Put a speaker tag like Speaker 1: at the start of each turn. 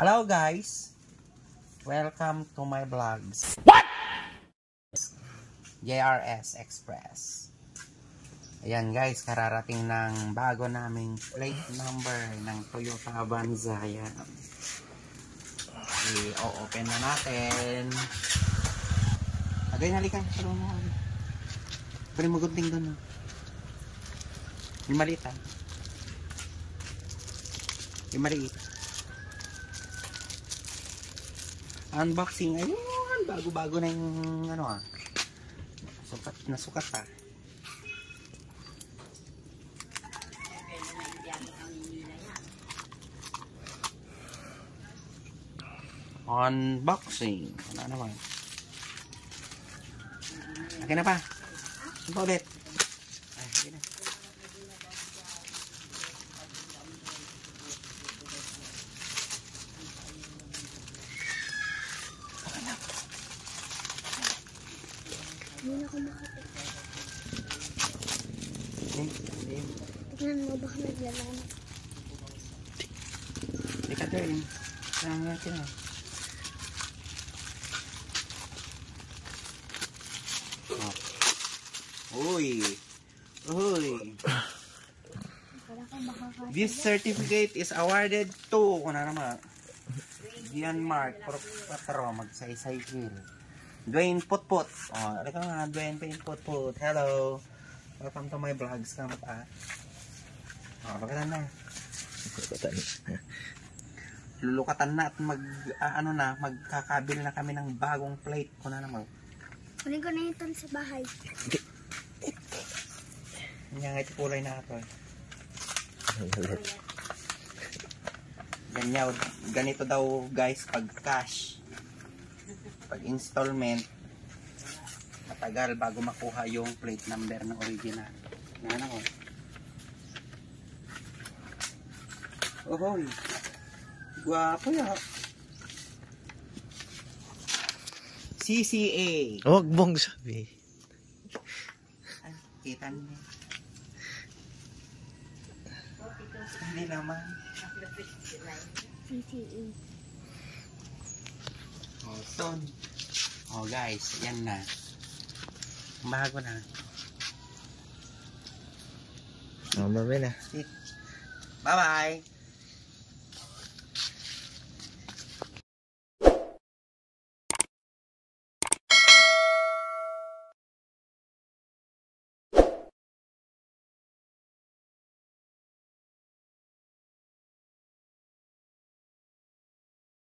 Speaker 1: Hello guys, welcome to my vlogs.
Speaker 2: What?
Speaker 1: JRS Express. Ayan guys, kararating ng bago naming plate number ng Toyota Avanza. Ayan. I-open na natin. Agay, halikan. Tulungan mo. Pwede magunting doon. Yung maliit ha. Yung maliit. Unboxing. Ayun, bago-bago na yung ano ha. Nasukat ha. Unboxing. Wala naman. Akin na pa. Ano pa ulit? Ay, akin na. Akin na.
Speaker 3: Hindi na ako makapit. Tignan mo, baka naglalaan.
Speaker 1: Teka doon. Saan natin na. Uy. This certificate is awarded to Myanmar Patro Magsaysay-Hill. Dwayne Putput. Oh, alika nga, Dwayne Putput. Hello. Welcome to my vlogs. Kamat ah. Oh, bakit na? Lulukatan na at magkakabil na kami ng bagong plate. Kuna naman.
Speaker 3: Kunin ko na ito sa bahay.
Speaker 1: Yan nga ito kulay na ito. Ganito daw guys pag cash. Pag installment, matagal bago makuha yung plate number ng original. Yan ako. Ohoy. Guwapo ya. CCA.
Speaker 2: Huwag mong sabi.
Speaker 1: Ay, kita niyo. Hindi naman.
Speaker 3: CCA.
Speaker 1: Oh, son. Oh, guys, yan na. Bago na.
Speaker 2: Oh, mami na.
Speaker 1: Bye-bye.